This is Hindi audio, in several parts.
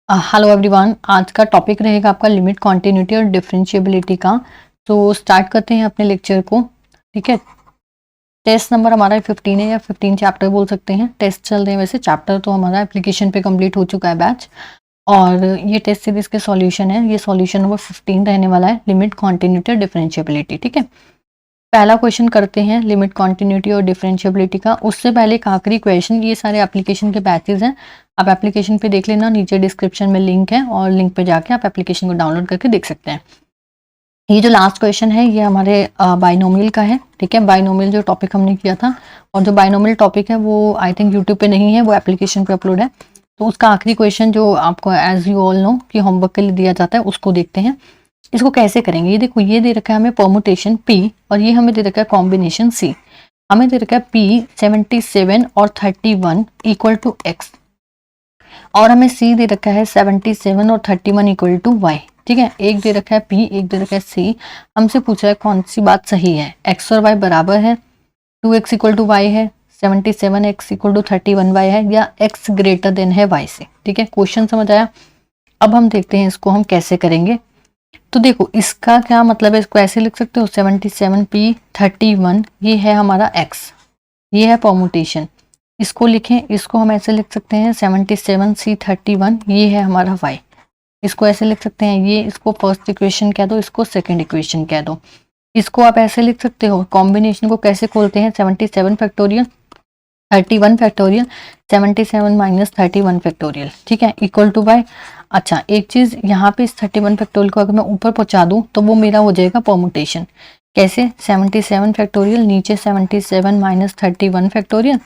हेलो एवरीवन, आज का टॉपिक रहेगा आपका लिमिट कॉन्टिन्यूटी और डिफरेंशिएबिलिटी का। तो स्टार्ट करते हैं अपने लेक्चर को। ठीक है, टेस्ट नंबर हमारा 15 है या 15 चैप्टर बोल सकते हैं। टेस्ट चल रहे हैं, वैसे चैप्टर तो हमारा एप्लीकेशन पे कंप्लीट हो चुका है बैच। और ये टेस्ट सीरीज के सॉल्यूशन है, ये सॉल्यूशन नंबर 15 रहने वाला है, लिमिट कॉन्टिन्यूटी और डिफरेंशिएबिलिटी। ठीक है, पहला क्वेश्चन करते हैं लिमिट कॉन्टिन्यूटी और डिफरेंशिएबिलिटी का। उससे पहले एक आखिरी क्वेश्चन, ये सारे एप्लीकेशन के बैचेस हैं, आप एप्लीकेशन पे देख लेना, नीचे डिस्क्रिप्शन में लिंक है और लिंक पे जाके आप एप्लीकेशन को डाउनलोड करके देख सकते हैं। ये जो लास्ट क्वेश्चन है ये हमारे बाइनोमियल का है। ठीक है, बाइनोमियल जो टॉपिक हमने किया था, और जो बाइनोमियल टॉपिक है वो आई थिंक यूट्यूब पे नहीं है, वो एप्लीकेशन पे अपलोड है। तो उसका आखिरी क्वेश्चन जो आपको एज यू ऑल नो कि होमवर्क के लिए दिया जाता है, उसको देखते हैं। इसको कैसे करेंगे, ये देखो, ये दे रखा है हमें परमुटेशन P और ये हमें दे रखा है कॉम्बिनेशन C। हमें दे रखा है P 77 और 31 इक्वल टू X और हमें C दे रखा है 77 और 31 इक्वल टू Y। ठीक है, एक दे रखा है P, एक दे रखा है C। हमसे पूछा है कौन सी बात सही है, X और Y बराबर है, 2X इक्वल टू Y है, 77X इक्वल टू 31Y है, या X ग्रेटर देन है Y से। ठीक है, क्वेश्चन समझ आया। अब हम देखते हैं इसको हम कैसे करेंगे। तो देखो, इसका क्या मतलब है, इसको ऐसे लिख सकते हो 77P 31, ये है हमारा X, ये है परमुटेशन। इसको लिखें, इसको हम ऐसे लिख सकते हैं 77C 31, ये है हमारा Y। इसको ऐसे लिख सकते हैं, ये इसको फर्स्ट इक्वेशन कह दो, इसको सेकंड इक्वेशन कह दो। इसको आप ऐसे लिख सकते हो, कॉम्बिनेशन को कैसे खोलते हैं, 77 फैक्टोरियल 31 फैक्टोरियल 77 माइनस 31 फैक्टोरियल। ठीक है, इक्वल टू Y। अच्छा, एक चीज यहाँ पे इस 31 फैक्टोरियल को अगर मैं ऊपर पहुंचा दूं तो वो मेरा हो जाएगा परमुटेशन। कैसे, 77 फैक्टोरियल नीचे 77 माइनस 31 फैक्टोरियल,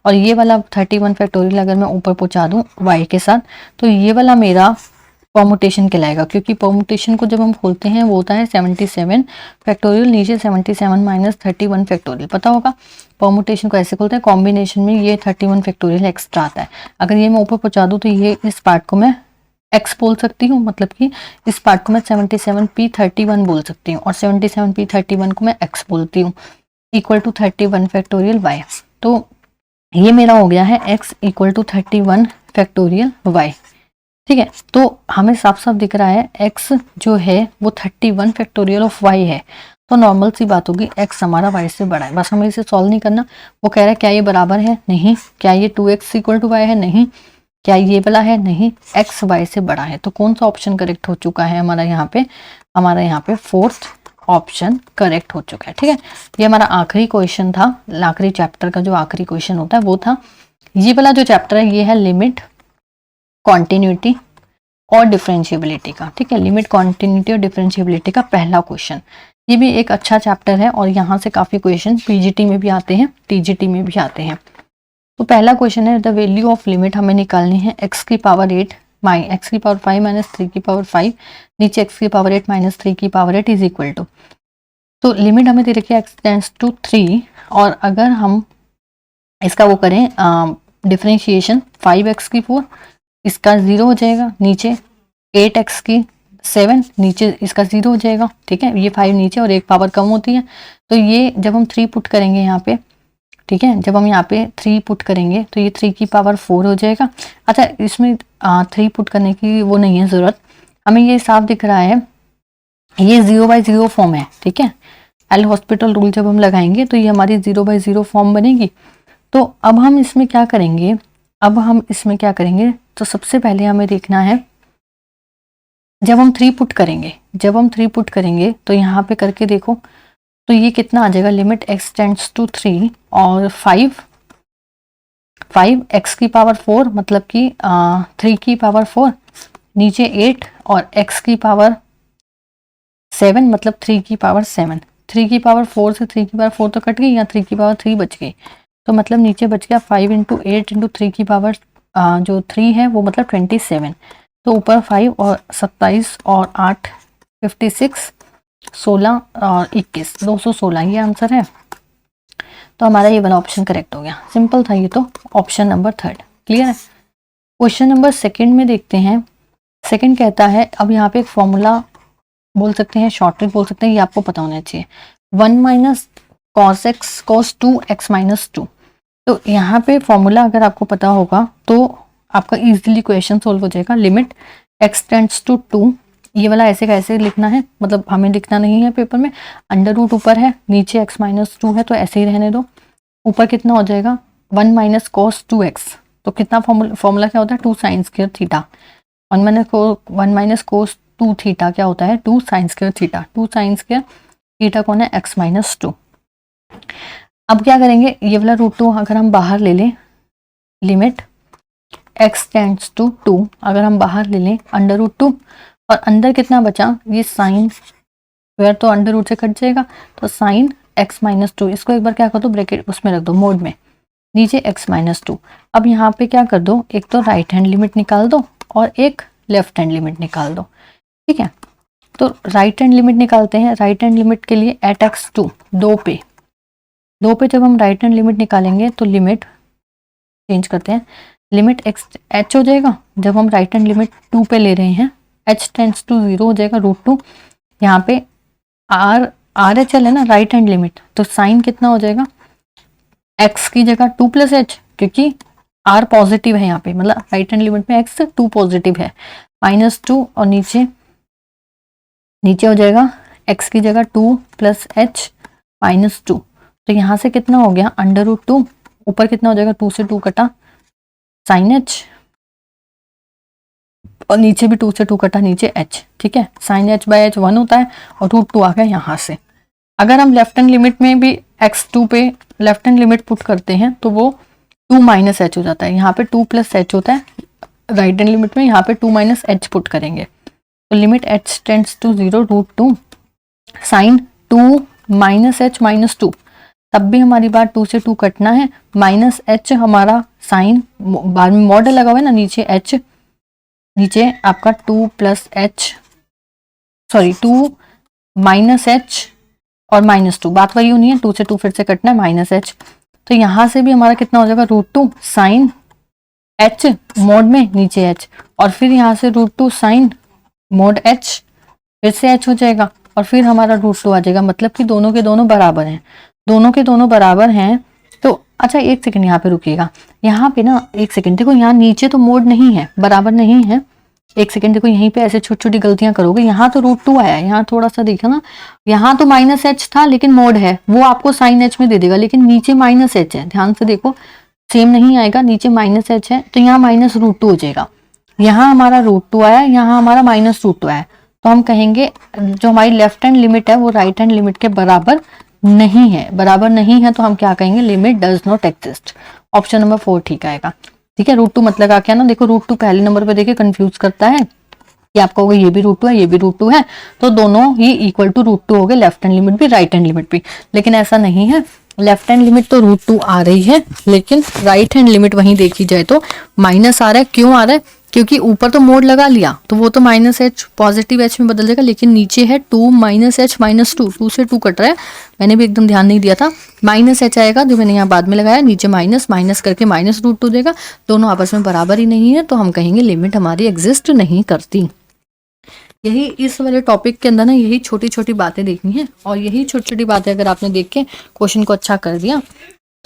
और ये वाला 31 फैक्टोरियल अगर मैं ऊपर पहुंचा दूं Y के साथ, तो ये वाला मेरा परमुटेशन कहलाएगा। क्योंकि परमुटेशन को जब हम खोलते हैं वो होता है 77 फैक्टोरियल नीचे 77 माइनस 31 फैक्टोरियल, पता होगा। परमुटेशन को ऐसे खोलते हैं, कॉम्बिनेशन में ये 31 फैक्टोरियल एक्स्ट्रा आता है। अगर ये मैं ऊपर पहुंचा दूं तो ये इस पार्ट को मैं x बोल सकती हूँ, मतलब कि इस पार्ट को मैं 77p 31 बोल सकती हूँ और 77p 31 को मैं x बोलती हूँ, इक्वल टू 31 फैक्टोरियल y। तो ये मेरा हो गया है x equal to 31 factorial y। ठीक है, तो हमें साफ साफ दिख रहा है x जो है वो 31 फैक्टोरियल ऑफ y है। तो नॉर्मल सी बात होगी, x हमारा y से बड़ा है, बस हमें इसे सॉल्व नहीं करना। वो कह रहा है क्या ये बराबर है, नहीं। क्या ये 2x इक्वल टू y है, नहीं। क्या ये वाला है, नहीं। x y से बड़ा है। तो कौन सा ऑप्शन करेक्ट हो चुका है हमारा यहाँ पे, हमारा यहाँ पे फोर्थ ऑप्शन करेक्ट हो चुका है। ठीक है, ये हमारा आखिरी क्वेश्चन था, आखिरी चैप्टर का जो आखिरी क्वेश्चन होता है वो था। ये वाला जो चैप्टर है ये है लिमिट कॉन्टिन्यूटी और डिफरेंशिएबिलिटी का। ठीक है, लिमिट कॉन्टिन्यूटी और डिफरेंशिएबिलिटी का पहला क्वेश्चन। ये भी एक अच्छा चैप्टर है और यहाँ से काफी क्वेश्चन पीजीटी में भी आते हैं, टीजीटी में भी आते हैं। तो पहला क्वेश्चन है, द वैल्यू ऑफ लिमिट हमें निकालनी है x की पावर 8 x की पावर 5 माइनस 3 की पावर 5, नीचे x की पावर 8 माइनस 3 की पावर 8 इज इक्वल टू। तो लिमिट हमें दे रखी है x टेंड्स टू 3, और अगर हम इसका वो करें डिफरेंशिएशन 5x की 4, इसका 0 हो जाएगा, नीचे 8x की 7, नीचे इसका 0 हो जाएगा। ठीक है, ये 5 नीचे और एक पावर कम होती है, तो ये जब हम 3 पुट करेंगे यहाँ पे, ठीक है, जब हम यहाँ पे 3 पुट करेंगे तो ये 3 की पावर 4 हो जाएगा। अच्छा, इसमें 3 पुट करने की वो नहीं है ज़रूरत, हमें ये साफ दिख रहा है, ये 0/0 फॉर्म है। ठीक है, एल हॉस्पिटल रूल जब हम लगाएंगे तो ये हमारी 0/0 फॉर्म बनेगी। तो अब हम इसमें क्या करेंगे, तो सबसे पहले हमें देखना है, जब हम 3 पुट करेंगे तो यहाँ पे करके देखो, तो ये कितना आ जाएगा, लिमिट x टेंड्स टू 3 और 5 x की पावर 4 मतलब कि 3 की पावर 4, नीचे 8 और x की पावर 7 मतलब 3 की पावर 7। 3 की पावर 4 से 3 की पावर 4 तो कट गई, या 3 की पावर 3 बच गई, तो मतलब नीचे बच गया 5 इंटू 8 इंटू 3 की पावर जो 3 है वो मतलब 27। तो ऊपर 5 और 27 और 8 56, 16 और 21 216, ये आंसर है। तो हमारा ये वाला ऑप्शन करेक्ट हो गया, सिंपल था ये तो, ऑप्शन नंबर 3 क्लियर है। क्वेश्चन नंबर सेकंड में देखते हैं। सेकंड कहता है, अब यहाँ पे एक फॉर्मूला बोल सकते हैं, शॉर्ट ट्रिक बोल सकते हैं, ये आपको पता होना चाहिए, 1 minus cos x cos 2 x minus 2। तो यहाँ पे फॉर्मूला अगर आपको पता होगा तो आपका इजीली क्वेश्चन सोल्व हो जाएगा। लिमिट x टेंड्स टू 2, ये वाला ऐसे कैसे लिखना है, मतलब हमें लिखना नहीं है पेपर में। अंडर रूट ऊपर है, नीचे x माइनस 2 है, तो ऐसे ही रहने दो। ऊपर कितना हो जाएगा 1 माइनस कॉस 2x, तो कितना फॉर्मूला क्या होता है 2 sine square theta. 1 minus cos 2 theta क्या होता है 2 sine square theta. 2 sine square theta कौन है x माइनस 2। अब क्या करेंगे, ये वाला √2 अगर हम बाहर ले लें, लिमिट x टेंड्स टू 2 अगर हम बाहर ले लें अंडर रूट 2, और अंदर कितना बचा, ये साइन स्क्वायर तो अंडर रूट से कट जाएगा, तो साइन x माइनस 2, इसको एक बार क्या कर दो ब्रैकेट उसमें रख दो मोड में, नीचे x माइनस 2। अब यहाँ पे क्या कर दो, एक तो राइट हैंड लिमिट निकाल दो और एक लेफ्ट हैंड लिमिट निकाल दो, ठीक है। तो राइट हैंड लिमिट निकालते हैं। राइट हैंड लिमिट के लिए एट x2 2 पे जब हम राइट हैंड लिमिट निकालेंगे तो लिमिट चेंज करते हैं, लिमिट x h हो जाएगा। जब हम राइट हैंड लिमिट 2 पे ले रहे हैं h टेंड्स टू 0 हो जाएगा √2। यहाँ पे r h है ना राइट हैंड लिमिट, तो साइन कितना हो जाएगा x की जगह 2 प्लस h, क्योंकि r पॉजिटिव है यहाँ पे, मतलब राइट हैंड लिमिट में x 2 पॉजिटिव है, -2 और नीचे हो जाएगा x की जगह 2 प्लस h -2। तो यहाँ से कितना हो गया अंडर रूट 2, ऊपर कितना हो जाएगा 2 से 2 कटा साइन h, और नीचे भी 2 से 2 कटा नीचे h, ठीक है। साइन h बाय h 1 होता है और √2 आ गया यहाँ से। अगर हम लेफ्ट हैंड लिमिट में भी x2 पे लेफ्ट हैंड लिमिट पुट करते हैं तो वो 2 माइनस h हो जाता है, यहाँ पे 2 प्लस h होता है राइट हैंड लिमिट में, यहाँ पे 2 माइनस h पुट करेंगे, तो limit h tends to 0 √2 sine 2 minus h -2, तब भी हमारी बात 2 से 2 कटना है, माइनस h हमारा साइन बाद में मॉडल लगा हुआ है ना, नीचे h, नीचे आपका 2 plus h, sorry 2 minus h और -2, बात वही होनी है, 2 से 2 फिर से कटना है माइनस h। तो यहाँ से भी हमारा कितना हो जाएगा √2 साइन h मोड में नीचे h, और फिर यहाँ से √2 साइन मोड h फिर से h हो जाएगा, और फिर हमारा √2 आ जाएगा, मतलब कि दोनों के दोनों बराबर हैं, दोनों के दोनों बराबर हैं। तो अच्छा एक सेकंड यहाँ पे रुकिएगा, यहाँ पे ना एक सेकंड देखो, यहाँ नीचे तो मोड नहीं है, बराबर नहीं है, एक सेकंड देखो, यहीं पे ऐसे छोटी छोटी गलतियां करोगे। यहाँ तो √2 आया है, यहाँ थोड़ा सा देखा ना, यहाँ तो माइनस h था लेकिन मोड है, वो आपको साइन h में दे देगा, लेकिन नीचे माइनस h है, ध्यान से देखो सेम नहीं आएगा, नीचे माइनस h है तो यहाँ माइनस √2 हो जाएगा। यहाँ हमारा √2 आया, यहाँ हमारा माइनस √2 आया, तो हम कहेंगे जो हमारी लेफ्ट हैंड लिमिट है वो राइट हैंड लिमिट के बराबर नहीं है, बराबर नहीं है, तो हम क्या कहेंगे limit does not exist. Option number 4 ठीक आएगा, ठीक है। √2 मतलब क्या ना, देखो √2 पहले नंबर पे देखिए कंफ्यूज करता है कि आप कहोगे ये भी √2 है ये भी √2 है, तो दोनों ही इक्वल टू √2 हो गए, लेफ्ट हैंड लिमिट भी राइट हैंड लिमिट भी, लेकिन ऐसा नहीं है। लेफ्ट हैंड लिमिट तो √2 आ रही है, लेकिन राइट हैंड लिमिट वहीं देखी जाए तो माइनस आ रहा है। क्यों आ रहा है, क्योंकि ऊपर तो मोड लगा लिया तो वो तो माइनस h पॉजिटिव h में बदल जाएगा, लेकिन नीचे है 2 माइनस h -2, 2 से 2 कट रहा है, मैंने भी एकदम ध्यान नहीं दिया था, माइनस h आएगा जो मैंने यहाँ बाद में लगाया, नीचे माइनस माइनस करके माइनस √2 देगा, दोनों आपस में बराबर ही नहीं है, तो हम कहेंगे लिमिट हमारी एग्जिस्ट नहीं करती। यही इस वाले टॉपिक के अंदर ना यही छोटी छोटी बातें देखनी है, और यही छोटी छोटी बातें अगर आपने देख के क्वेश्चन को अच्छा कर दिया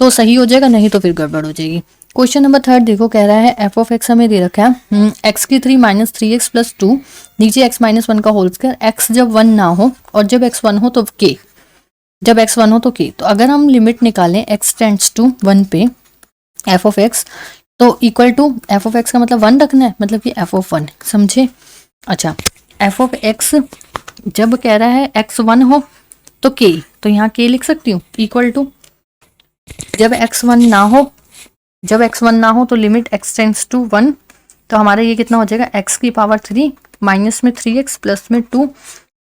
तो सही हो जाएगा, नहीं तो फिर गड़बड़ हो जाएगी। क्वेश्चन नंबर 3 देखो, कह रहा है f ऑफ x हमें दे रखा है x की 3 माइनस 3x प्लस 2, नीचे x माइनस 1 का होल स्क्वायर, x जब 1 ना हो और जब x 1 हो तो k, जब x 1 हो तो k। तो अगर हम लिमिट निकालें x टेंड्स टू 1 पे f ऑफ x, तो equal to f of x का मतलब 1 रखना है, मतलब कि f ऑफ 1, समझे। अच्छा f ऑफ x जब कह रहा है x 1 हो तो k, तो यहाँ k लिख सकती हूँ, इक्वल टू जब x 1 ना हो, जब x 1 ना हो तो लिमिट x टेंड्स टू 1, तो हमारा ये कितना हो जाएगा x की पावर 3 माइनस में 3x प्लस में 2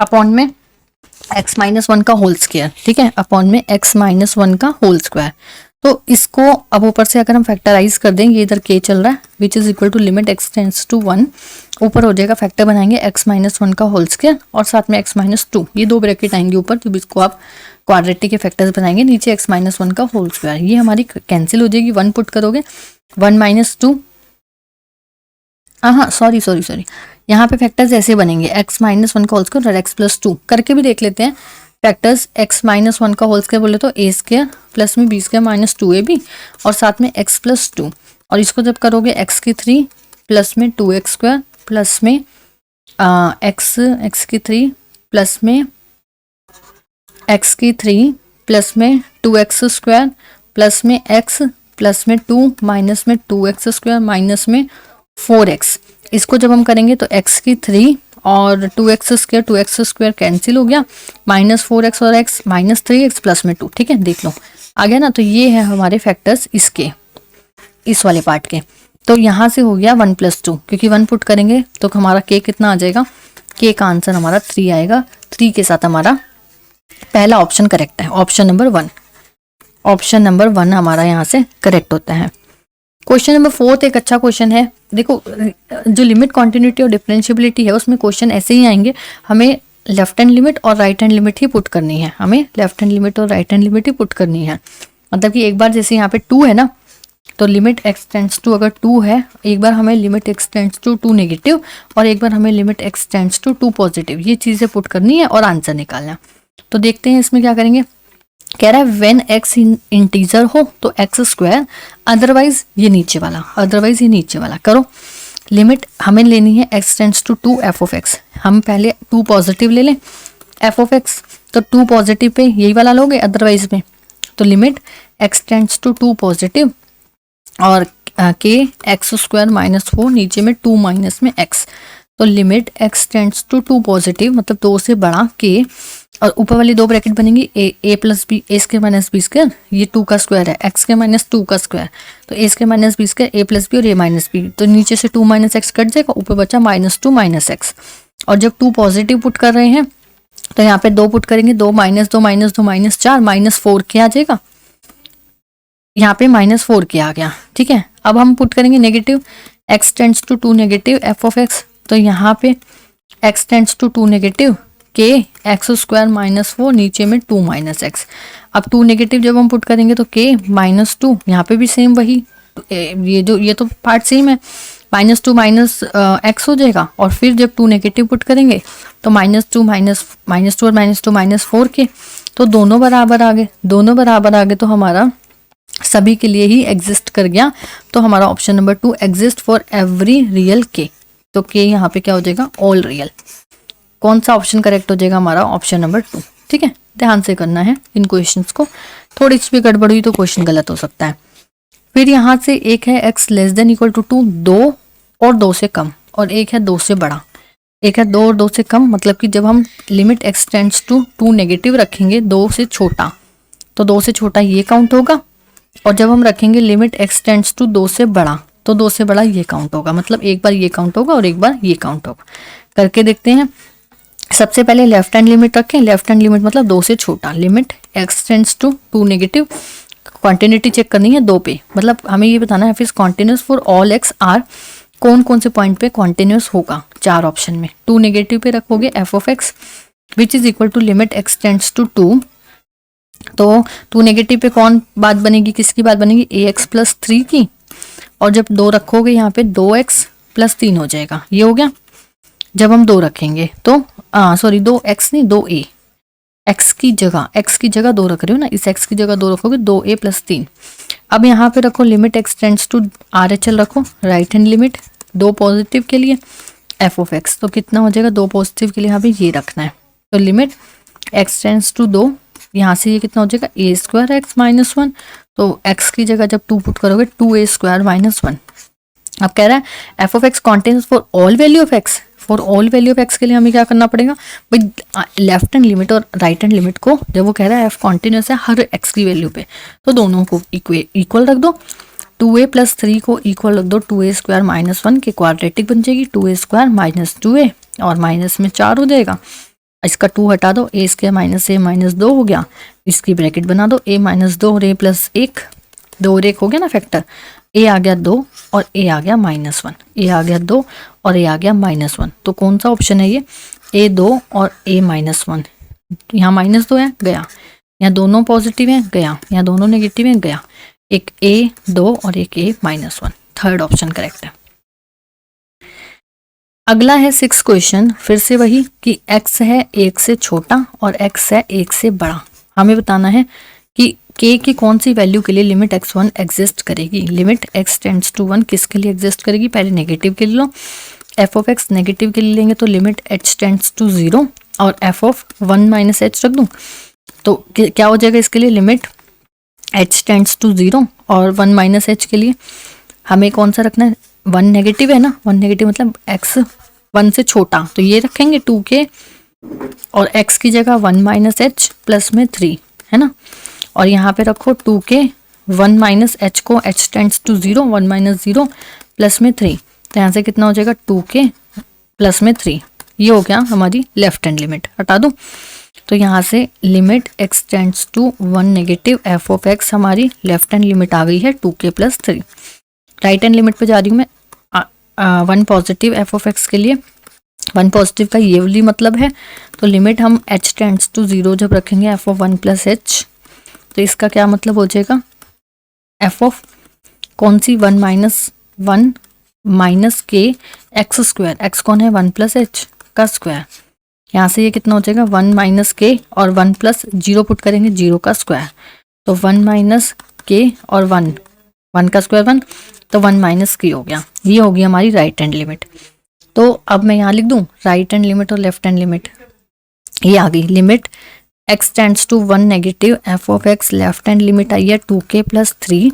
अपॉन में x माइनस 1 का होल स्क्वायर, ठीक है, अपॉन में x माइनस 1 का होल स्क्वायर। तो इसको अब ऊपर से अगर हम फैक्टराइज कर देंगे, इधर k चल रहा है, which is equal to limit x tends to 1, ऊपर हो जाएगा फैक्टर बनाएंगे x माइनस 1 का होल स्क्वायर और साथ में x माइनस 2, ये दो ब्रैकेट आएंगे ऊपर, तो इसको आप क्वाड्रेटिक के फैक्टर्स बनाएंगे, नीचे x माइनस 1 का होल स्क्वायर, ये हमारी कैंसिल हो जाएगी, 1 पुट करोगे 1 माइनस 2, हाँ सॉरी यहाँ पे फैक्टर्स ऐसे बनेंगे, x माइनस 1 का होल स्क्वायर और x प्लस 2 करके भी देख लेते हैं। फैक्टर्स x माइनस 1 का होल स्क्वायर बोले तो a स्क्वायर प्लस में b स्क्वायर माइनस 2ab और साथ में x प्लस 2, और इसको जब करोगे x की 3 प्लस में 2x स्क्वायर प्लस में x की 3 प्लस में x की 3 प्लस में 2x स्क्वायर प्लस में x प्लस में 2 माइनस में 2x स्क्वायर माइनस में 4x। इसको जब हम करेंगे तो x की 3 और 2x स्क्वायर कैंसिल हो गया, माइनस 4x और x माइनस 3x प्लस में 2। ठीक है, देख लो आ गया ना। तो ये है हमारे फैक्टर्स इसके, इस वाले पार्ट के। तो यहाँ से हो गया 1 + 2, क्योंकि 1 पुट करेंगे तो हमारा k कितना आ जाएगा, k का आंसर हमारा 3 आएगा। 3 के साथ हमारा पहला ऑप्शन करेक्ट है, ऑप्शन नंबर 1। ऑप्शन नंबर 1 हमारा यहाँ से करेक्ट होता है। क्वेश्चन नंबर 4 एक अच्छा क्वेश्चन है। देखो जो लिमिट कॉन्टिन्यूटी और डिफरेंशिएबिलिटी है उसमें क्वेश्चन ऐसे ही आएंगे, हमें लेफ्ट हैंड लिमिट और राइट हैंड लिमिट ही पुट करनी है, हमें लेफ्ट हैंड लिमिट और राइट हैंड लिमिट ही पुट करनी है। मतलब कि एक बार जैसे यहाँ पे 2 है ना, तो लिमिट x टेंड्स टू अगर 2 है, एक बार हमें limit x tends to 2 negative और एक बार हमें limit x tends to 2 positive, ये चीज़ें पुट करनी है और आंसर निकालना है। तो देखते हैं इसमें क्या करेंगे। कह रहा है व्हेन x इंटीजर हो तो x स्क्वायर, अदरवाइज ये नीचे वाला, अदरवाइज ये नीचे वाला करो। लिमिट हमें लेनी है x टेंड्स टू 2 f(x), हम पहले 2 पॉजिटिव ले लें f(x), तो 2 पॉजिटिव पे यही वाला लोगे, अदरवाइज में तो limit x tends to 2 positive और k x स्क्वायर माइनस 4, नीचे में 2 माइनस में x, तो limit x tends to 2 positive मतलब 2 से बड़ा k, और ऊपर वाली 2 ब्रैकेट बनेंगी a plus B, A square minus B square, ये 2 का स्क्वायर है, x स्क्वायर माइनस 2 का स्क्वायर, तो A square minus B square, a plus B और a माइनस बी, तो नीचे से 2 माइनस एक्स कट जाएगा, ऊपर बचा -2 माइनस एक्स। और जब 2 पॉजिटिव पुट कर रहे हैं तो यहाँ पे 2 पुट करेंगे, 2 माइनस 2 माइनस 2 माइनस 4 माइनस 4 के आ जाएगा, यहाँ पे -4 के आ गया। ठीक है, अब हम पुट करेंगे negative, x tends to 2 negative f(x), तो यहाँ पे x tends to 2 negative k x square minus 4, नीचे में 2 माइनस एक्स। अब 2 नेगेटिव जब हम पुट करेंगे तो k -2, यहाँ पे भी सेम वही, ये तो पार्ट सेम है, -2 माइनस एक्स हो जाएगा। और फिर जब 2 नेगेटिव पुट करेंगे तो -2 माइनस 2 और -2 -4 के, तो दोनों बराबर आ गए, दोनों बराबर आ गए, तो हमारा सभी के लिए ही एग्जिस्ट कर गया। तो हमारा option number 2 exist for every real k, तो k यहाँ पे क्या हो जाएगा, ऑल रियल। कौन सा ऑप्शन करेक्ट हो जाएगा, हमारा ऑप्शन नंबर 2। ठीक है, ध्यान से करना है इन क्वेश्चंस को, थोड़ी सी भी गड़बड़ हुई तो क्वेश्चन गलत हो सकता है। फिर यहाँ से एक है x less than equal to 2, 2 और 2 से कम, और एक है 2 से बड़ा, एक है 2 और 2 से कम, मतलब कि जब हम limit x tends to 2 negative रखेंगे 2 से छोटा, तो 2 से छोटा ये काउंट होगा, और जब हम रखेंगे लिमिट x टेंड्स टू 2 से बड़ा, तो 2 से बड़ा ये काउंट होगा, मतलब एक बार ये काउंट होगा और एक बार ये काउंट होगा। करके देखते हैं। सबसे पहले लेफ्ट हैंड लिमिट रखें, लेफ्ट हैंड लिमिट मतलब 2 से छोटा, limit x tends to 2 negative, quantity check करनी है 2 पे, मतलब हमें ये बताना है फिर continuous for all x R, कौन कौन से पॉइंट पे कॉन्टिन्यूस होगा। 4 ऑप्शन में 2 नेगेटिव पे रखोगे f(x) which is equal to limit x tends to 2, तो 2 नेगेटिव पे कौन बात बनेगी, किसकी बात बनेगी, ax प्लस 3 की, और जब 2 रखोगे यहाँ पे 2x प्लस 3 हो जाएगा, ये हो गया। जब हम 2 रखेंगे तो सॉरी 2x नहीं 2a, x की जगह 2 रख रहे हो ना, इस x की जगह 2 रखोगे, 2a प्लस 3। अब यहाँ पे रखो limit x tends to RHL रखो, राइट हैंड लिमिट 2 पॉजिटिव के लिए f(x), तो कितना हो जाएगा, 2 पॉजिटिव के लिए यहाँ पे ये रखना है, तो लिमिट x टेंड्स टू 2, यहाँ से ये कितना हो जाएगा a स्क्वायर एक्स माइनस 1, तो x की जगह जब 2 पुट करोगे 2a स्क्वायर माइनस 1। अब कह रहा है f(x) contains for all value of x, for all value of x के लिए हमें क्या करना पड़ेगा भाई, लेफ्ट हैंड लिमिट और राइट हैंड लिमिट को, जब वो कह रहा है f कॉन्टिन्यूस है हर x की वैल्यू पे, तो दोनों को इक्वल रख दो, 2a प्लस 3 को इक्वल रख दो 2a स्क्वायर माइनस 1 के, क्वाड्रेटिक बन जाएगी 2a स्क्वायर माइनस 2a, और माइनस में 4 हो जाएगा, इसका 2 हटा दो, a square minus a minus 2 हो गया, इसकी ब्रैकेट बना दो, a माइनस 2 और a प्लस 1, 2 और 1 हो गया ना फैक्टर, a आ गया 2 और a आ गया -1, a आ गया 2 और a आ गया -1, तो कौन सा ऑप्शन है ये, a 2 और a -1, यहाँ -2 है गया, यहाँ दोनों पॉजिटिव हैं गया, यहाँ दोनों नेगेटिव हैं गया, एक a 2 और एक a -1, थर्ड ऑप्शन करेक्ट है। अगला है 6 क्वेश्चन, फिर से वही कि x है 1 से छोटा और x है 1 से बड़ा, हमें बताना है कि के की कौन सी वैल्यू के लिए लिमिट x1 एग्जिस्ट करेगी। लिमिट x टेंड्स टू 1 किसके लिए एग्जिस्ट करेगी, पहले नेगेटिव के लिए लो। एफ ऑफ एक्स नेगेटिव के लिए लेंगे तो लिमिट h टेंड्स टू 0 और एफ ऑफ 1 माइनस एच रख दूँ तो क्या हो जाएगा इसके लिए, लिमिट h टेंड्स टू 0 और 1 माइनस एच के लिए हमें कौन सा रखना है, 1 नेगेटिव है ना, 1 नेगेटिव मतलब x 1 से छोटा, तो ये रखेंगे 2k और x की जगह 1 माइनस एच प्लस में 3 है ना, और यहाँ पे रखो 2k 1 माइनस एच को h tends to 0 1 minus 0 plus में 3, तो यहाँ से कितना हो जाएगा 2k प्लस में 3, ये हो गया हमारी लेफ्ट हैंड लिमिट। हटा दूँ तो यहाँ से limit x tends to 1 negative F of x हमारी लेफ्ट हैंड लिमिट आ गई है 2k plus 3। Right hand limit पे जा रही हूँ मैं 1 पॉजिटिव एफ ऑफ एक्स के लिए। 1 पॉजिटिव का ये वाली मतलब है, तो लिमिट हम h टेंड्स टू 0 जब रखेंगे एफ ऑफ 1 प्लस एच, तो इसका क्या मतलब हो जाएगा, एफ ऑफ कौन सी 1 माइनस के एक्स स्क्वायर, एक्स कौन है 1 प्लस एच का स्क्वायर, यहाँ से ये कितना हो जाएगा 1 माइनस के और 1 प्लस 0 पुट करेंगे 0 का स्क्वायर, तो 1 माइनस के और 1 का स्क्वायर 1, तो 1 माइनस के हो गया। ये होगी हमारी राइट हैंड लिमिट। तो अब मैं यहाँ लिख दूँ राइट हैंड लिमिट और लेफ्ट हैंड लिमिट, ये आ गई limit x tends to 1 negative F of X left hand limit आई है 2k प्लस 3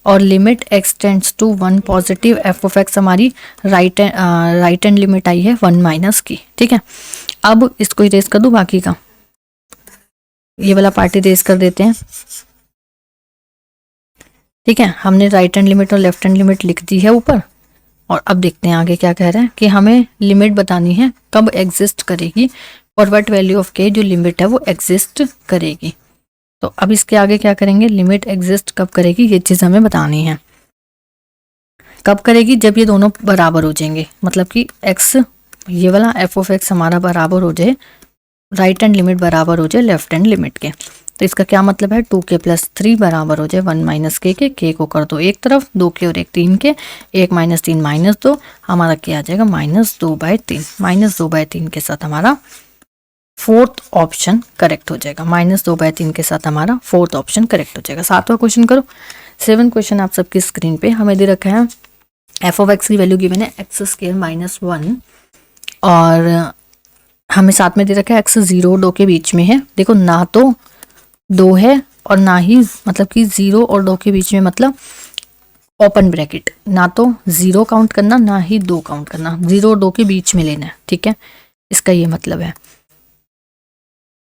और limit x tends to 1 positive F of x हमारी राइट हैंड लिमिट आई है 1 माइनस की। ठीक है, अब इसको इरेज कर दूं, बाकी का ये वाला पार्ट इरेज कर देते हैं। ठीक है, हमने राइट हैंड लिमिट और लेफ्ट हैंड लिमिट लिख दी है ऊपर, और अब देखते हैं आगे क्या कह रहा है कि हमें लिमिट बतानी है कब एग्जिस्ट करेगी और व्हाट वैल्यू ऑफ के जो लिमिट है वो एग्जिस्ट करेगी। तो अब इसके आगे क्या करेंगे, लिमिट एग्जिस्ट कब करेगी ये चीज़ हमें बतानी है। कब करेगी, जब ये दोनों बराबर हो जाएंगे, मतलब कि x ये वाला एफ ऑफ एक्स हमारा बराबर हो जाए, राइट हैंड लिमिट बराबर हो जाए लेफ्ट हैंड लिमिट के। तो इसका क्या मतलब है 2k प्लस 3 बराबर हो जाए 1 माइनस के को कर दो एक तरफ, 2k और 1 3 के, 1 माइनस 3 माइनस 2, हमारा क्या आ जाएगा -2/3। -2/3 के साथ हमारा फोर्थ ऑप्शन करेक्ट हो जाएगा। -2/3 के साथ हमारा फोर्थ ऑप्शन करेक्ट हो जाएगा। 7वां क्वेश्चन करो। 7 क्वेश्चन आप सबकी स्क्रीन पे हमें दे रखा है, एफ ऑफ एक्स की वैल्यू गिवन है x² -1 और हमें साथ में दे रखा है x 0 और 2 के बीच में है। देखो ना तो 2 है और ना ही मतलब कि 0 और 2 के बीच में, मतलब ओपन ब्रैकेट, ना तो 0 काउंट करना ना ही 2 काउंट करना, 0 और 2 के बीच में लेना है। ठीक है, इसका ये मतलब है।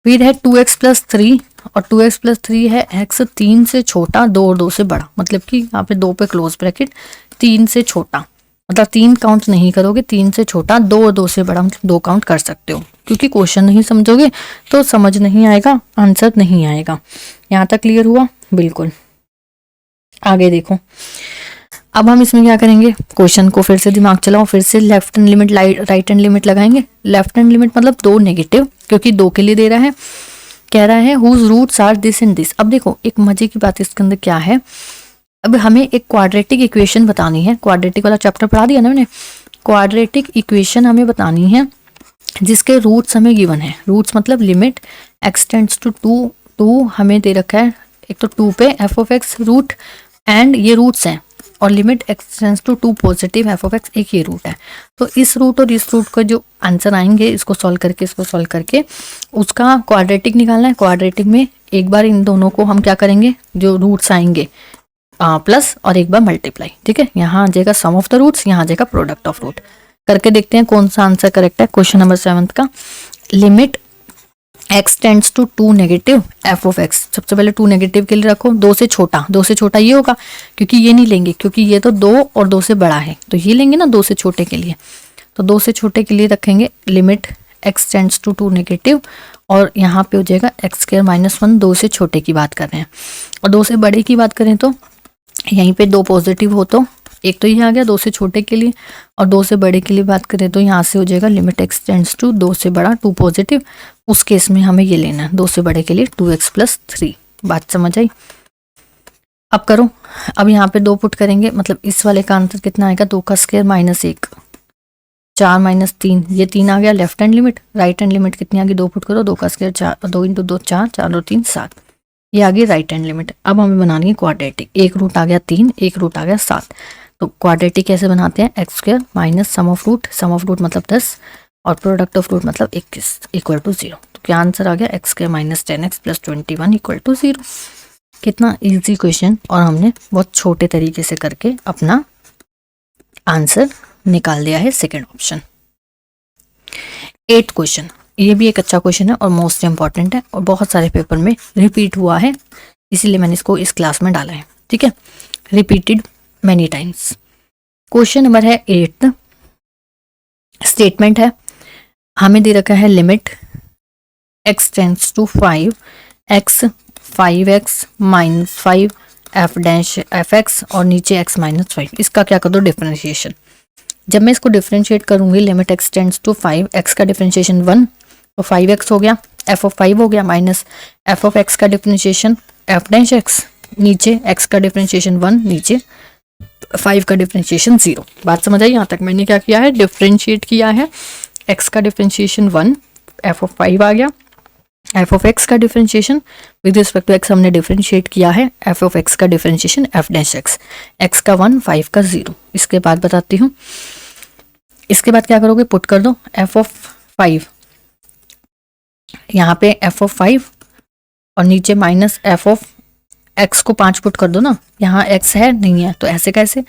फिर है 2x प्लस 3 और 2x प्लस 3 है x 3 से छोटा 2 और 2 से बड़ा, मतलब कि यहाँ पे 2 पे क्लोज ब्रैकेट 3 से छोटा, मतलब 3 काउंट नहीं करोगे, 3 से छोटा 2 और 2 से बड़ा मतलब 2 काउंट कर सकते हो, क्योंकि क्वेश्चन नहीं समझोगे तो समझ नहीं आएगा, आंसर नहीं आएगा। यहाँ तक क्लियर हुआ? बिल्कुल। आगे देखो, अब हम इसमें क्या करेंगे, क्वेश्चन को फिर से दिमाग चलाओ, फिर से left hand limit right hand limit लगाएंगे। लेफ्ट हैंड लिमिट मतलब 2 नेगेटिव, क्योंकि 2 के लिए दे रहा है, कह रहा है whose roots are this and this. अब देखो एक मजे की बात इसके अंदर क्या है, अब हमें एक क्वाड्रेटिक इक्वेशन बतानी है। क्वाड्रेटिक वाला चैप्टर पढ़ा दिया ना मैंने, क्वाड्रेटिक इक्वेशन हमें बतानी है जिसके रूट्स हमें गिवन है। रूट्स मतलब लिमिट x टेंड्स टू 2 हमें दे रखा है, एक तो 2 पे f of x root and ये रूट्स हैं, और limit x tends to 2 positive F of x एक ये रूट है। तो इस रूट और इस रूट का जो आंसर आएंगे, इसको सॉल्व करके उसका क्वाड्रेटिक निकालना है। क्वाड्रेटिक में एक बार इन दोनों को हम क्या करेंगे, जो रूट्स आएंगे प्लस और एक बार मल्टीप्लाई। ठीक है, यहाँ आ जाएगा सम ऑफ द रूट्स, यहाँ आ जाएगा प्रोडक्ट ऑफ रूट। करके देखते हैं कौन सा आंसर करेक्ट है। क्वेश्चन नंबर 7 का, limit x tends to 2 negative F of x. सबसे पहले 2 नेगेटिव के लिए रखो, 2 से छोटा ये होगा, क्योंकि ये नहीं लेंगे, क्योंकि ये तो 2 और 2 से बड़ा है, तो ये लेंगे ना 2 से छोटे के लिए। तो 2 से छोटे के लिए रखेंगे limit x tends to 2 negative, और यहाँ पे हो जाएगा x² -1, 2 से छोटे की बात कर रहे हैं। और 2 से बड़े की बात करें तो यहीं पे 2 पॉजिटिव हो, तो एक तो ये आ गया 2 से छोटे के लिए, और 2 से बड़े के लिए बात करें तो यहाँ से हो जाएगा लिमिट x टेंड्स टू 2 से बड़ा 2 पॉजिटिव। उस केस में हमें ये लेना है 2 से बड़े के लिए 2x प्लस 3। बात समझ आई? अब करो, अब यहाँ पे 2 पुट करेंगे, मतलब इस वाले का आंसर कितना आएगा, 2 का स्क्वायर -1, 4 माइनस 3, ये 3 आ गया left hand limit. Right hand limit कितनी आ गई, 2 पुट करो, 2 का स्क्वायर 4, 2 × 2 4, 4 और 3 7। ये आ गई राइट हैंड लिमिट। अब हमें बनानी है क्वाड्रेटिक। एक रूट आ गया 3, एक रूट आ गया 7। तो क्वाड्रेटिक कैसे बनाते हैं, x square minus sum of root मतलब 10 और प्रोडक्ट ऑफ रूट मतलब 21 इक्वल टू 0। तो क्या आंसर आ गया, x square minus 10x plus 21 equal to 0। कितना इजी क्वेश्चन, और हमने बहुत छोटे तरीके से करके अपना आंसर निकाल दिया है सेकेंड ऑप्शन। 8th क्वेश्चन, ये भी एक अच्छा क्वेश्चन है और मोस्ट इंपॉर्टेंट है और बहुत सारे पेपर में रिपीट हुआ है, इसीलिए मैंने इसको इस क्लास में डाला है। ठीक है, repeated many times. Question number है 8th। स्टेटमेंट है, हमें दे रखा है limit x tends to 5 x 5x minus 5 f dash fx और नीचे x माइनस 5। इसका क्या कर दो, डिफरेंशिएशन। जब मैं इसको डिफरेंशिएट करूंगी, limit x tends to 5, x का डिफरेंशिएशन 1 तो 5x हो गया, f ऑफ 5 हो गया, माइनस f ऑफ x का डिफरेंशिएशन f डैश x, नीचे x का डिफरेंशिएशन 1, नीचे 5 का डिफरेंशिएशन 0। बात समझ आई? यहाँ तक मैंने क्या किया है, डिफरेंशिएट किया है। x का डिफरेंशिएशन 1, f ऑफ 5 आ गया, f ऑफ x का differentiation with respect to x हमने डिफरेंशिएट किया है, f ऑफ x का डिफरेंशिएशन f डैश x का 1, 5 का 0। इसके बाद बताती हूँ, इसके बाद क्या करोगे, पुट कर दो f ऑफ 5, यहाँ पे f ऑफ 5 और नीचे माइनस f ऑफ x को 5 पुट कर दो ना, यहाँ x है नहीं है तो ऐसे कैसे,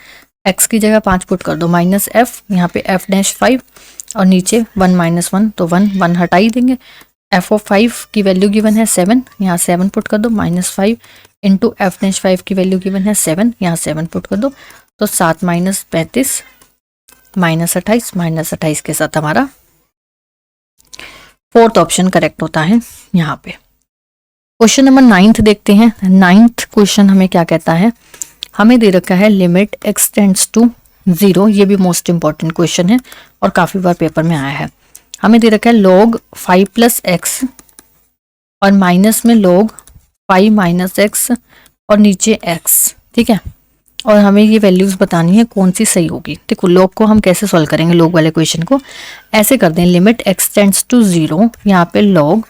x की जगह 5 पुट कर दो, माइनस f, यहाँ पे f डैश 5 और नीचे 1 माइनस 1 तो 1 हटा ही देंगे। f ऑफ 5 की वैल्यू गिवन है 7, यहाँ 7 पुट कर दो, माइनस 5 इंटू f डैश 5 की वैल्यू गिवन है 7, यहाँ 7 पुट कर दो, तो 7 माइनस 35 माइनस 28, माइनस 28 के साथ हमारा 4th ऑप्शन करेक्ट होता है यहाँ पे। क्वेश्चन नंबर 9th देखते हैं। 9th क्वेश्चन हमें क्या कहता है, हमें दे रखा है लिमिट x टेंड्स टू 0। ये भी मोस्ट इंपॉर्टेंट क्वेश्चन है और काफी बार पेपर में आया है। हमें दे रखा है log 5 प्लस एक्स और माइनस में log 5 माइनस एक्स और नीचे x। ठीक है, और हमें ये वैल्यूज बतानी है कौन सी सही होगी। देखो log को हम कैसे सॉल्व करेंगे, log वाले क्वेश्चन को ऐसे कर दें, लिमिट x टेंड्स टू 0, यहाँ पे log,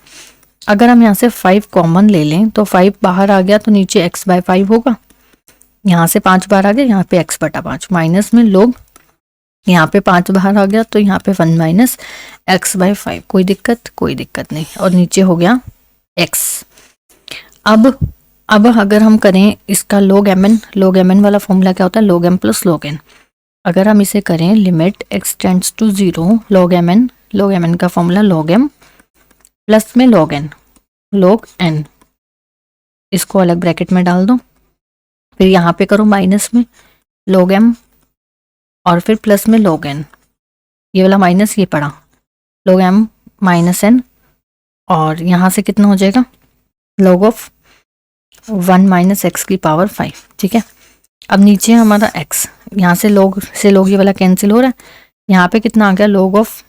अगर हम यहाँ से 5 कॉमन ले लें तो 5 बाहर आ गया तो नीचे x बाय 5 होगा, यहाँ से 5 बाहर आ गया, यहाँ पे x बटा 5, माइनस में log, यहाँ पे 5 बाहर आ गया तो यहाँ पे 1 माइनस x बाय 5। कोई दिक्कत नहीं, और नीचे हो गया x। अब अगर हम करें इसका log mn वाला फॉर्मूला क्या होता है, log m plus log n। अगर हम इसे करें limit x tends to 0, log mn का फॉर्मूला log m प्लस में log n, इसको अलग ब्रैकेट में डाल दो, फिर यहाँ पे करो माइनस में log m और फिर प्लस में log n, ये वाला माइनस ये पड़ा, log m माइनस n, और यहाँ से कितना हो जाएगा, log ऑफ 1 माइनस एक्स की पावर 5। ठीक है, अब नीचे हमारा x, यहाँ से log ये वाला कैंसिल हो रहा है, यहाँ पे कितना आ गया, log of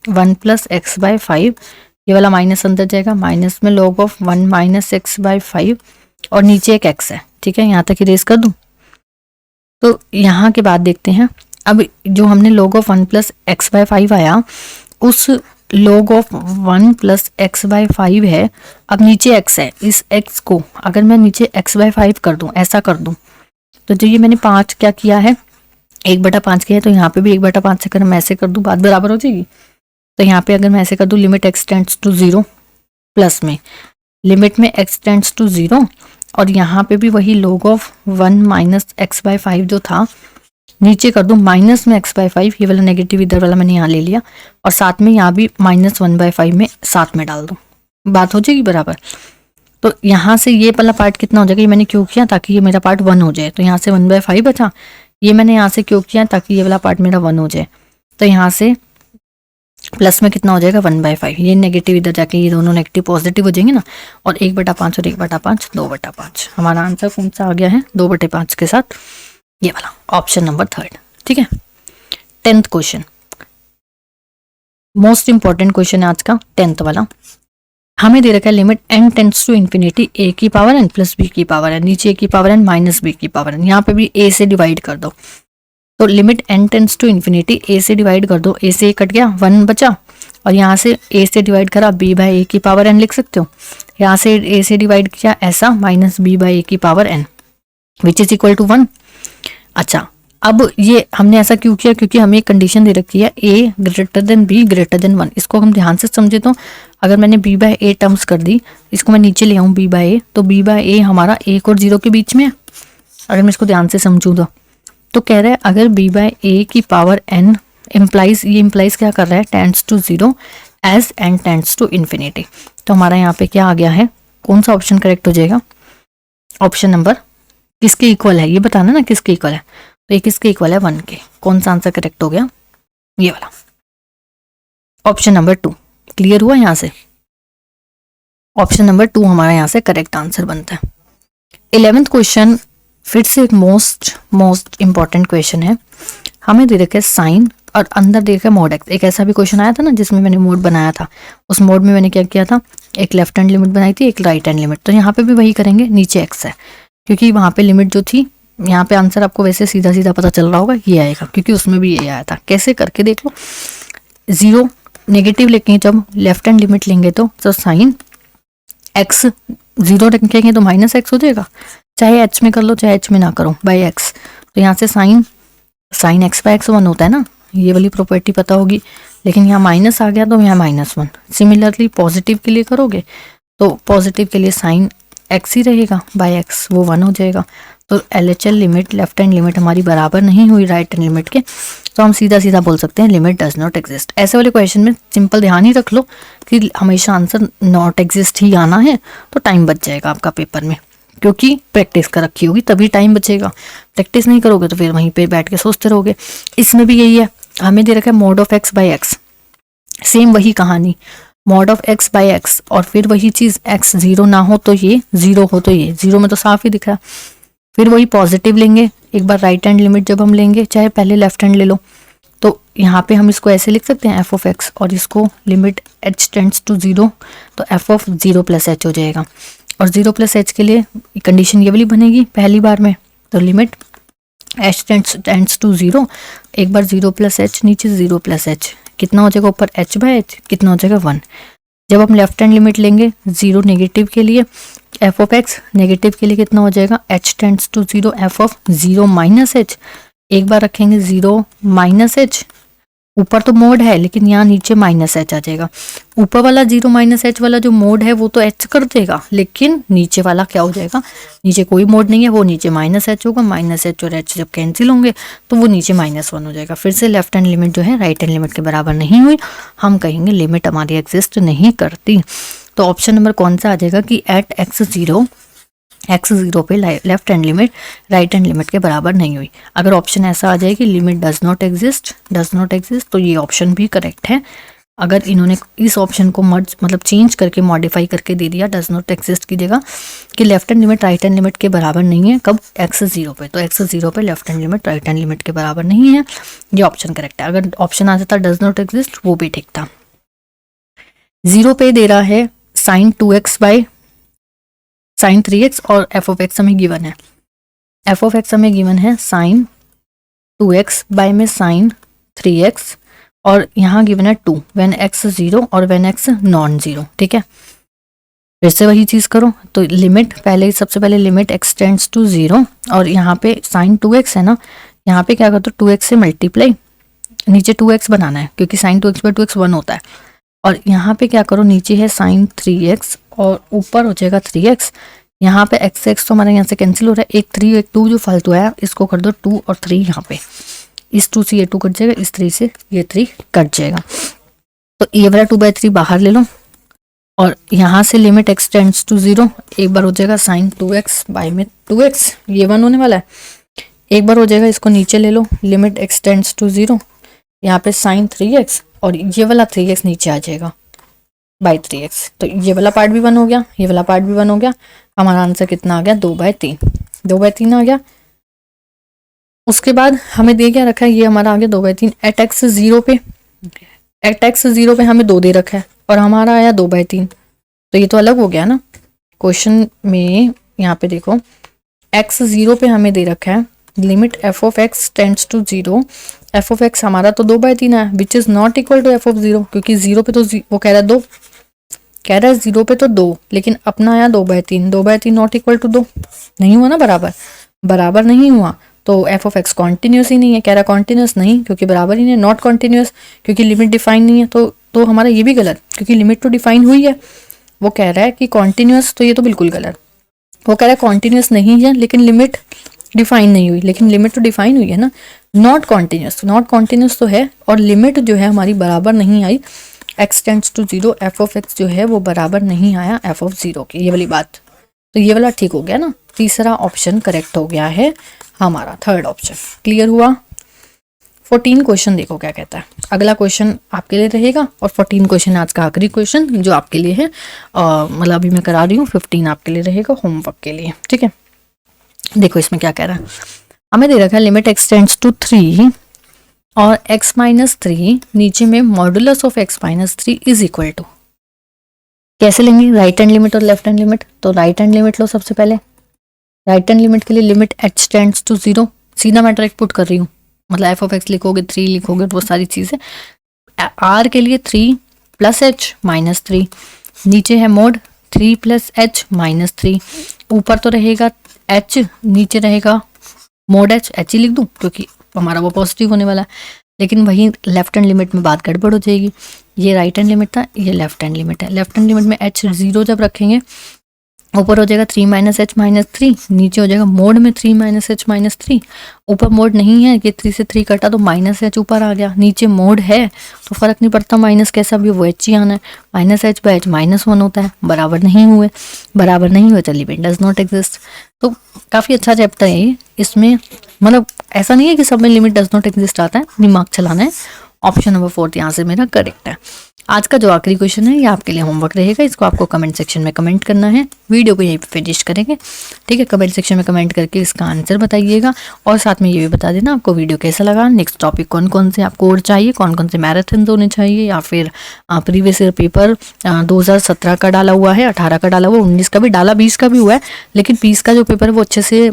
1 plus x by 5, ये वाला माइनस अंदर जाएगा, माइनस में log of 1 minus x by 5 और नीचे एक x है। ठीक है, यहाँ तक इरेज कर दूं। तो यहाँ के बाद देखते हैं, अब जो हमने log of 1 plus x by 5 आया, उस log of 1 plus x by 5 है, अब नीचे x है, इस x को अगर मैं नीचे x बाय 5 कर दूं, ऐसा कर दूं, तो जो ये मैंने 5 क्या किया है, 1/5 किया है, तो यहाँ पे भी 1/5 से अगर मैं ऐसे कर दूं, बात बराबर हो जाएगी। तो यहाँ पे अगर मैं ऐसे कर दूं, limit x tends to 0 plus में लिमिट में x टेंड्स टू 0, और यहाँ पे भी वही log of 1 minus x by 5 जो था, नीचे कर दूं माइनस में x बाय 5, ये वाला नेगेटिव इधर वाला मैंने यहाँ ले लिया, और साथ में यहाँ भी माइनस 1/5 में साथ में डाल दूं, बात हो जाएगी बराबर। तो यहाँ से ये वाला पार्ट कितना हो जाएगा, ये मैंने क्यों किया ताकि ये मेरा पार्ट 1 हो जाए, तो यहाँ से 1/5 बचा, ये मैंने यहाँ से क्यों किया ताकि ये वाला पार्ट मेरा 1 हो जाए, तो यहाँ से प्लस में कितना हो जाएगा 1/5, ये नेगेटिव इधर जाके ये दोनों नेगेटिव पॉजिटिव हो जाएंगे ना, और 1/5 और 1/5 2/5। हमारा आंसर कौन सा आ गया है, 2/5 के साथ ये वाला ऑप्शन नंबर 3। ठीक है, 10th question most important question है आज का, 10th वाला। हमें दे रखा है limit n tends to infinity a की पावर n प्लस b की पावर n, नीचे a की पावर n माइनस b की पावर n, यहाँ पे भी a से डिवाइड कर दो, तो limit n tends to infinity a से डिवाइड कर दो, a से कट गया 1 बचा, और यहाँ से a से डिवाइड करा b बाय a की पावर n लिख सकते हो, यहाँ से a से डिवाइड किया ऐसा माइनस b बाई ए की power n which is equal to 1। अच्छा, अब ये हमने ऐसा क्यों किया, क्योंकि हमें एक कंडीशन दे रखी है a greater than b greater than 1। इसको हम ध्यान से समझे तो अगर मैंने b बाई ए टर्म्स कर दी, इसको मैं नीचे ले आऊँ b बाई ए, तो b बाई ए हमारा 1 और 0 के बीच में है। अगर मैं इसको ध्यान से समझूँ तो कह रहा है अगर b बाई ए की पावर n इम्प्लाइज, ये इम्प्लाइज क्या कर रहा है, tends to 0 as n tends to infinity. तो हमारा यहाँ पे क्या आ गया है, कौन सा ऑप्शन करेक्ट हो जाएगा, ऑप्शन नंबर, किसके इक्वल है ये बताना ना, किसके इक्वल है, तो ये किसके इक्वल है, 1 के। कौन सा आंसर करेक्ट हो गया, ये वाला, ऑप्शन नंबर 2। क्लियर हुआ यहाँ से, ऑप्शन नंबर 2 हमारा यहाँ से करेक्ट आंसर बनता है। 11th क्वेश्चन फिर से एक मोस्ट इंपॉर्टेंट क्वेश्चन है। हमें दे रखा है साइन और अंदर दे रखा है मोड एक्स। एक ऐसा भी क्वेश्चन आया था ना जिसमें मैंने मोड बनाया था, उस मोड में मैंने क्या किया था, एक लेफ्ट हैंड लिमिट बनाई थी, एक राइट हैंड लिमिट। तो यहाँ पे भी वही करेंगे, नीचे एक्स है क्योंकि वहाँ पे लिमिट जो थी, यहाँ पे आंसर आपको वैसे सीधा सीधा पता चल रहा होगा, ये आएगा क्योंकि उसमें भी ये आया था। कैसे करके देख लो, 0 नेगेटिव लेके जब लेफ्ट हैंड लिमिट लेंगे तो साइन एक्स 0 रखेंगे तो माइनस एक्स हो जाएगा, चाहे एच में कर लो चाहे एच में ना करो, बाई एक्स। तो यहाँ से साइन एक्स बाई एक्स 1 होता है ना, ये वाली प्रॉपर्टी पता होगी, लेकिन यहाँ माइनस आ गया तो यहाँ -1। सिमिलरली पॉजिटिव के लिए करोगे तो पॉजिटिव के लिए साइन एक्स ही रहेगा, बाई एक्स वो 1 हो जाएगा। तो LHL limit left hand limit हमारी बराबर नहीं हुई राइट हैंड लिमिट के, तो हम सीधा सीधा बोल सकते हैं लिमिट डज नॉट एग्जिस्ट। ऐसे वाले क्वेश्चन में सिंपल ध्यान ही रख लो कि हमेशा आंसर नॉट एग्जिस्ट ही आना है, तो टाइम बच जाएगा आपका पेपर में, क्योंकि प्रैक्टिस कर रखी होगी तभी टाइम बचेगा। प्रैक्टिस नहीं करोगे तो फिर वहीं पे बैठ के सोचते रहोगे। इसमें भी यही है, हमें दे रखा है mod of x by x, same वही कहानी, mod of x by x, और फिर वही चीज एक्स 0 ना हो तो ये, 0 हो तो ये, 0 में तो साफ ही दिख रहा है। फिर वही पॉजिटिव लेंगे, एक बार राइट हैंड लिमिट जब हम लेंगे, चाहे पहले लेफ्ट हैंड ले लो, तो यहाँ पे हम इसको ऐसे लिख सकते हैं एफ ऑफ एक्स, और इसको लिमिट एच टेंड्स टू 0, तो एफ ऑफ 0 प्लस एच हो जाएगा। और 0 प्लस एच के लिए कंडीशन ये वाली बनेगी पहली बार में, तो लिमिट एच टेंड्स टू 0, एक बार 0 प्लस एच, नीचे 0 प्लस एच, कितना हो जाएगा ऊपर एच बाई एच, कितना हो जाएगा 1। जब हम लेफ्ट हैंड लिमिट लेंगे 0 नेगेटिव के लिए, एफ ऑफ एक्स नेगेटिव के लिए कितना हो जाएगा, h tends to 0, f of 0 minus h, एक बार रखेंगे 0 माइनस एच, ऊपर तो मोड है लेकिन यहाँ नीचे माइनस एच आ जाएगा। ऊपर वाला 0 माइनस एच वाला जो मोड है वो तो एच कर देगा, लेकिन नीचे वाला क्या हो जाएगा, नीचे कोई मोड नहीं है, वो नीचे माइनस एच होगा, माइनस एच और एच जब कैंसिल होंगे तो वो नीचे -1 हो जाएगा। फिर से लेफ्ट हैंड लिमिट जो है राइट हैंड लिमिट के बराबर नहीं हुई, हम कहेंगे लिमिट हमारी एग्जिस्ट नहीं करती। तो ऑप्शन नंबर कौन सा आ जाएगा कि एट x0 पे left hand limit right hand limit के बराबर नहीं हुई। अगर ऑप्शन ऐसा आ जाए कि लिमिट डज नॉट एग्जिस्ट, तो ये ऑप्शन भी करेक्ट है। अगर इन्होंने इस ऑप्शन को मर्ज मतलब चेंज करके मॉडिफाई करके दे दिया, डज नॉट एग्जिस्ट की जगह कि left hand limit right hand limit के बराबर नहीं है, कब, x0 पे, तो x0 पे left hand limit right hand limit के बराबर नहीं है, ये ऑप्शन करेक्ट है। अगर ऑप्शन आ जाता डज नॉट एग्जिस्ट, वो भी ठीक था। 0 पे दे रहा है sign 2x by sine 3x और एफ ऑफ एक्स हमें गिवन है, एफ ऑफ एक्स हमें गिवन है साइन 2x बाय में साइन 3x, और यहाँ गिवन है 2 व्हेन x 0 और व्हेन x नॉन 0। ठीक है, फिर से वही चीज करो, तो लिमिट पहले सबसे पहले लिमिट x टेंड्स टू 0, और यहाँ पे साइन 2x है ना, यहाँ पे क्या करते हो 2x से मल्टीप्लाई, नीचे 2x बनाना है क्योंकि साइन 2x बाई 2x 1 होता है, और यहाँ पे क्या करो, नीचे है साइन 3x और ऊपर हो जाएगा 3x। यहाँ पे x तो हमारे यहाँ से कैंसिल हो रहा है, एक 3 एक 2 जो फालतू है इसको कर दो 2 और 3, यहाँ पे इस 2 से ये 2 कट जाएगा, इस 3 से ये 3 कट जाएगा, तो ये वाला 2/3 बाहर ले लो, और यहाँ से लिमिट x टेंड्स टू 0, एक बार हो जाएगा साइन 2x बाय में 2x, ये 1 होने वाला है, एक बार हो जाएगा, इसको नीचे ले लो, लिमिट x टेंड्स टू 0, यहाँ पे साइन 3x और ये वाला 3x नीचे आ जाएगा बाई 3x, तो ये वाला पार्ट भी 1 हो गया, ये वाला पार्ट भी 1 हो गया। हमारा आंसर कितना आ गया, 2/3 आ गया। उसके बाद हमें दे क्या रखा है, ये हमारा आ गया 2/3 एट x0 पे, एट x0 पे हमें 2 दे रखा है और हमारा आया 2/3, तो ये तो अलग हो गया ना। क्वेश्चन में यहाँ पे देखो x0 पे हमें दे रखा है limit f of x tends to 0, f of x हमारा तो 2/3 है which is not equal to f of 0, क्योंकि 0 पे तो वो कह रहा है 2, कह रहा है 0 पे तो 2, लेकिन अपना आया 2/3, 2/3 नॉट इक्वल टू 2, नहीं हुआ ना बराबर, बराबर नहीं हुआ तो एफ ऑफ एक्स कॉन्टिन्यूस ही नहीं है। कह रहा है कॉन्टिन्यूस नहीं क्योंकि बराबर ही नहीं है, नॉट कॉन्टिन्यूस क्योंकि लिमिट डिफाइन नहीं है, तो हमारा ये भी गलत क्योंकि लिमिट तो डिफाइन हुई है। वो कह रहा है कि कॉन्टिन्यूस, तो ये तो बिल्कुल गलत। वो कह रहा है कॉन्टिन्यूस नहीं है लेकिन लिमिट डिफाइन नहीं हुई, लेकिन लिमिट तो डिफाइन हुई है ना। नॉट कॉन्टिन्यूस, नॉट कॉन्टिन्यूस तो है और लिमिट जो है हमारी बराबर नहीं आई, x tends to 0, f of x जो है वो बराबर नहीं आया एफ ऑफ 0 की, ये वाली बात। तो ये वाला ठीक हो गया ना, तीसरा ऑप्शन करेक्ट हो गया है हमारा, थर्ड ऑप्शन क्लियर हुआ। 14 क्वेश्चन देखो क्या कहता है। अगला क्वेश्चन आपके लिए रहेगा और 14 क्वेश्चन आज का आखिरी क्वेश्चन जो आपके लिए है, मतलब अभी मैं करा रही हूँ, 15 आपके लिए रहेगा होमवर्क के लिए, ठीक है। देखो इसमें क्या कह रहा है, हमें दे रखा है लिमिट x टेंड्स टू 3 और x-3 नीचे में modulus of x-3 is equal to, कैसे लेंगे, राइट हैंड लिमिट और लेफ्ट हैंड लिमिट। तो राइट हैंड लिमिट लो सबसे पहले। राइट हैंड लिमिट के लिए लिमिट h टेंड्स टू 0, सीधा मैं डायरेक्ट पुट कर रही हूँ, मतलब एफ ऑफ एक्स लिखोगे 3 लिखोगे वो सारी चीज़ें। r के लिए 3 + h - 3, नीचे है मोड 3 + h - 3, ऊपर तो रहेगा h, नीचे रहेगा मोड h ही लिख दूँ क्योंकि हमारा वो पॉजिटिव होने वाला है। लेकिन वही लेफ्ट हैंड लिमिट में बात गड़बड़ हो जाएगी, ये राइट हैंड लिमिट था, ये लेफ्ट हैंड लिमिट है। लेफ्ट हैंड लिमिट में h 0 जब रखेंगे ऊपर हो जाएगा 3 - h - 3, नीचे हो जाएगा मोड में 3 - h - 3, ऊपर मोड नहीं है, ये 3 से 3 कटा तो -h ऊपर आ गया, नीचे मोड है तो फर्क नहीं पड़ता, माइनस कैसा भी वो h ही आना है, -h/h -1 होता है, बराबर नहीं हुए तो लिमिट डज नॉट एग्जिस्ट। तो काफ़ी अच्छा चैप्टर है ये, इसमें मतलब ऐसा नहीं है कि सब में लिमिट डज नॉट एग्जिस्ट आता है, दिमाग चलाना है। ऑप्शन नंबर 4 यहाँ से मेरा करेक्ट है। आज का जो आखिरी क्वेश्चन है ये आपके लिए होमवर्क रहेगा, इसको आपको कमेंट सेक्शन में कमेंट करना है। वीडियो को यहीं पे फिनिश करेंगे, ठीक है। कमेंट सेक्शन में कमेंट करके इसका आंसर बताइएगा और साथ में ये भी बता देना आपको वीडियो कैसा लगा, नेक्स्ट टॉपिक कौन कौन से आपको और चाहिए, कौन कौन से मैराथन होने चाहिए, या फिर प्रीवियस ईयर पेपर 2017 का डाला हुआ है, 18 का डाला हुआ, 19 का भी डाला, 20 का भी हुआ है, लेकिन 20 का जो पेपर है वो अच्छे से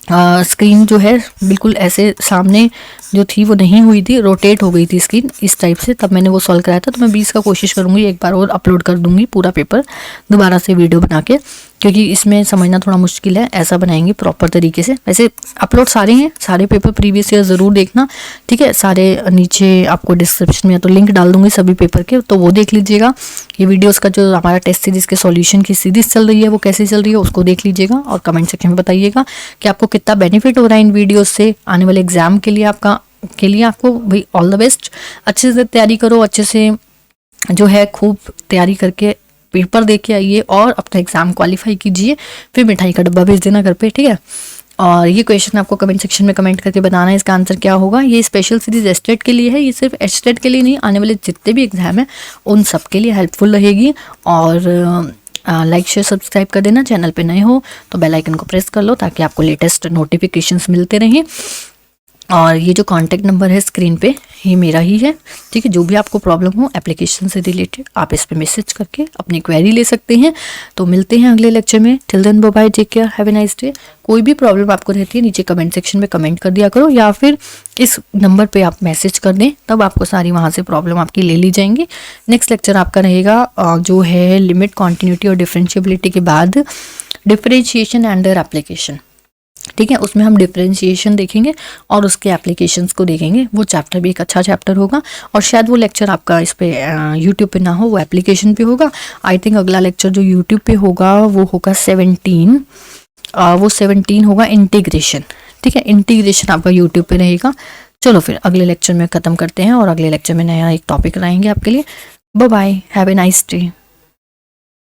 स्क्रीन जो है बिल्कुल ऐसे सामने जो थी वो नहीं हुई थी, रोटेट हो गई थी स्क्रीन इस टाइप से, तब मैंने वो सॉल्व कराया था। तो मैं 20 का कोशिश करूँगी एक बार और अपलोड कर दूंगी पूरा पेपर दोबारा से वीडियो बना के, क्योंकि इसमें समझना थोड़ा मुश्किल है, ऐसा बनाएंगे प्रॉपर तरीके से। वैसे अपलोड सारे हैं, सारे पेपर प्रीवियस ईयर ज़रूर देखना, ठीक है। सारे नीचे आपको डिस्क्रिप्शन में तो लिंक डाल दूंगी सभी पेपर के, तो वो देख लीजिएगा। ये वीडियोस का जो हमारा टेस्ट सीरीज़ के सॉल्यूशन की सीरीज़ चल रही है वो कैसे चल रही है उसको देख लीजिएगा और कमेंट सेक्शन में बताइएगा कि आपको कितना बेनिफिट हो रहा है इन वीडियोज़ से। आने वाले एग्जाम के लिए आपको भाई ऑल द बेस्ट, अच्छे से तैयारी करो, अच्छे से जो है खूब तैयारी करके पेपर दे के आइए और अपना एग्जाम क्वालिफाई कीजिए, फिर मिठाई का डब्बा भेज देना घर पे, ठीक है। और ये क्वेश्चन आपको कमेंट सेक्शन में कमेंट करके बताना है इसका आंसर क्या होगा। ये स्पेशल सीरीज एचटेट के लिए है, ये सिर्फ एचटेट के लिए नहीं, आने वाले जितने भी एग्जाम है उन सब के लिए हेल्पफुल रहेगी। और लाइक शेयर सब्सक्राइब कर देना, चैनल पे नए हो तो बेल आइकन को प्रेस कर लो ताकि आपको लेटेस्ट नोटिफिकेशंस मिलते रहें। और ये जो कॉन्टैक्ट नंबर है स्क्रीन पे ये मेरा ही है, ठीक है। जो भी आपको प्रॉब्लम हो एप्लीकेशन से रिलेटेड आप इस पे मैसेज करके अपनी क्वेरी ले सकते हैं। तो मिलते हैं अगले लेक्चर में, till then bye bye, take care, have a nice day. कोई भी प्रॉब्लम आपको रहती है नीचे कमेंट सेक्शन में कमेंट कर दिया करो, या फिर इस नंबर पे आप मैसेज कर दें, तब आपको सारी वहाँ से प्रॉब्लम आपकी ले ली जाएंगी। नेक्स्ट लेक्चर आपका रहेगा जो है लिमिट, कॉन्टिन्यूटी और डिफरेंशिएबिलिटी के बाद डिफरेंशिएशन एंड देयर एप्लीकेशन, ठीक है। उसमें हम डिफरेंशिएशन देखेंगे और उसके एप्लीकेशंस को देखेंगे। वो चैप्टर भी एक अच्छा चैप्टर होगा और शायद वो लेक्चर आपका इस पे यूट्यूब पे ना हो, वो एप्लीकेशन पे होगा। आई थिंक अगला लेक्चर जो यूट्यूब पे होगा वो होगा 17 होगा इंटीग्रेशन, ठीक है। इंटीग्रेशन आपका यूट्यूब पे रहेगा। चलो फिर अगले लेक्चर में ख़त्म करते हैं और अगले लेक्चर में नया एक टॉपिक लाएंगे आपके लिए। Bye bye, have a nice day.